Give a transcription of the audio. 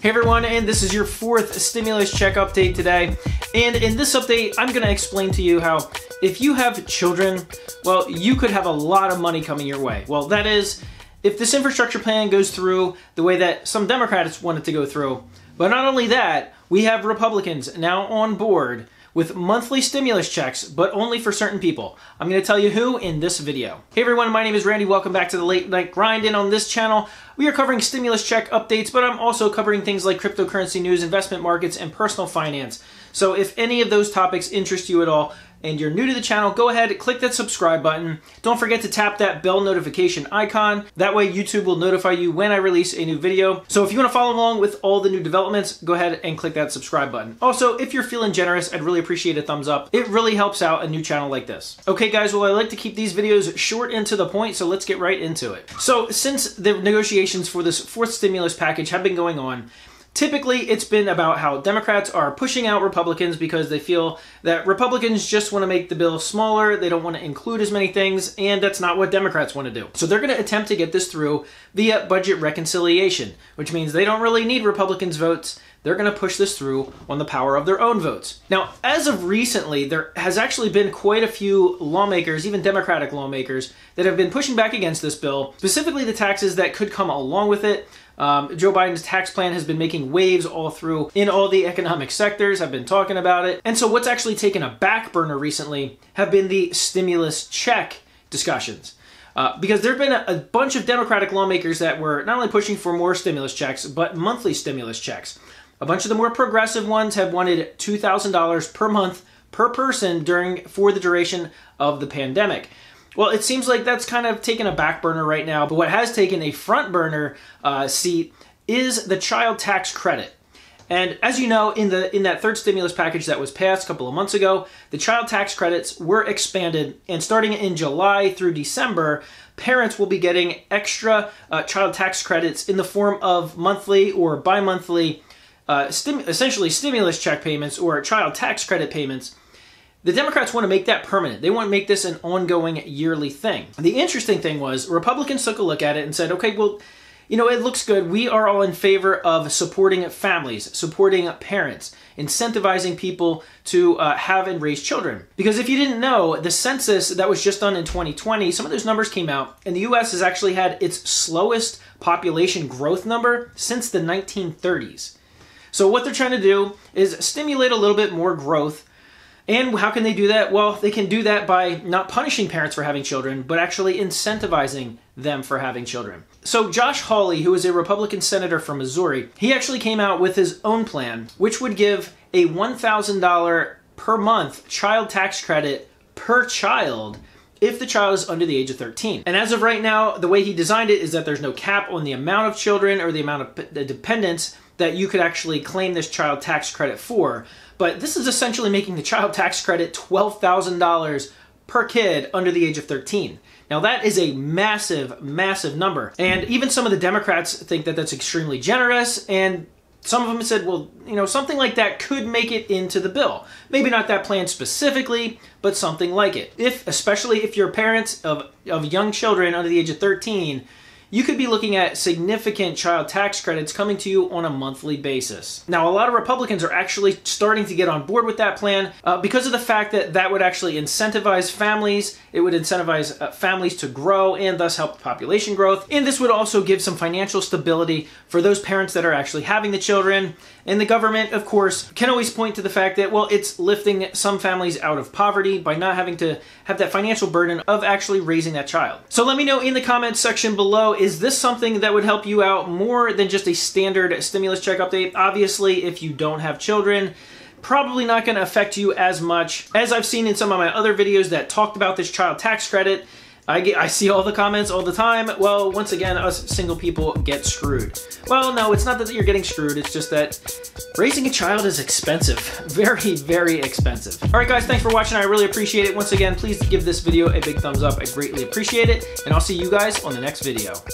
Hey everyone, and this is your fourth stimulus check update today. And in this update, I'm gonna explain to you how if you have children, well, you could have a lot of money coming your way. Well, that is, if this infrastructure plan goes through the way that some Democrats want it to go through. But not only that, we have Republicans now on board with monthly stimulus checks, but only for certain people. I'm going to tell you who in this video. Hey everyone, my name is Randy. Welcome back to the Late Night Grind. And on this channel, we are covering stimulus check updates, but I'm also covering things like cryptocurrency news, investment markets, and personal finance. So if any of those topics interest you at all, and you're new to the channel, go ahead, click that subscribe button. Don't forget to tap that bell notification icon. That way YouTube will notify you when I release a new video. So if you want to follow along with all the new developments, go ahead and click that subscribe button. Also, if you're feeling generous, I'd really appreciate a thumbs up. It really helps out a new channel like this. Okay guys, well I like to keep these videos short and to the point, so let's get right into it. So since the negotiations for this fourth stimulus package have been going on, typically, it's been about how Democrats are pushing out Republicans because they feel that Republicans just want to make the bill smaller, they don't want to include as many things, and that's not what Democrats want to do. So they're going to attempt to get this through via budget reconciliation, which means they don't really need Republicans' votes. They're going to push this through on the power of their own votes. Now, as of recently, there has actually been quite a few lawmakers, even Democratic lawmakers, that have been pushing back against this bill, specifically the taxes that could come along with it. Joe Biden's tax plan has been making waves all through in all the economic sectors. I've been talking about it. And so what's actually taken a back burner recently have been the stimulus check discussions. Because there have been a bunch of Democratic lawmakers that were not only pushing for more stimulus checks, but monthly stimulus checks. A bunch of the more progressive ones have wanted $2,000 per month per person for the duration of the pandemic. Well, it seems like that's kind of taken a back burner right now, but what has taken a front burner seat is the child tax credit. And as you know, in that third stimulus package that was passed a couple of months ago, the child tax credits were expanded, and starting in July through December, parents will be getting extra child tax credits in the form of monthly or bi-monthly essentially stimulus check payments or child tax credit payments. The Democrats want to make that permanent. They want to make this an ongoing yearly thing. The interesting thing was Republicans took a look at it and said, okay, well, you know, it looks good. We are all in favor of supporting families, supporting parents, incentivizing people to have and raise children. Because if you didn't know, the census that was just done in 2020, some of those numbers came out, and the U.S. has actually had its slowest population growth number since the 1930s. So what they're trying to do is stimulate a little bit more growth. And how can they do that? Well, they can do that by not punishing parents for having children, but actually incentivizing them for having children. So Josh Hawley, who is a Republican senator from Missouri, he actually came out with his own plan, which would give a $1,000 per month child tax credit per child if the child is under the age of 13. And as of right now, the way he designed it is that there's no cap on the amount of children or the amount of dependents that you could actually claim this child tax credit for. But this is essentially making the child tax credit $12,000 per kid under the age of 13. Now that is a massive, massive number. And even some of the Democrats think that that's extremely generous, and some of them said, well, you know, something like that could make it into the bill. Maybe not that plan specifically, but something like it. Especially if you're parents of young children under the age of 13, you could be looking at significant child tax credits coming to you on a monthly basis. Now, a lot of Republicans are actually starting to get on board with that plan because of the fact that that would actually incentivize families. It would incentivize families to grow and thus help population growth. And this would also give some financial stability for those parents that are actually having the children. And the government, of course, can always point to the fact that, well, it's lifting some families out of poverty by not having to have that financial burden of actually raising that child. So let me know in the comments section below, is this something that would help you out more than just a standard stimulus check update? Obviously, if you don't have children, probably not going to affect you as much. As I've seen in some of my other videos that talked about this child tax credit, I see all the comments all the time. Well, once again, us single people get screwed. Well, no, it's not that you're getting screwed. It's just that raising a child is expensive. Very, very expensive. All right, guys, thanks for watching. I really appreciate it. Once again, please give this video a big thumbs up. I greatly appreciate it. And I'll see you guys on the next video.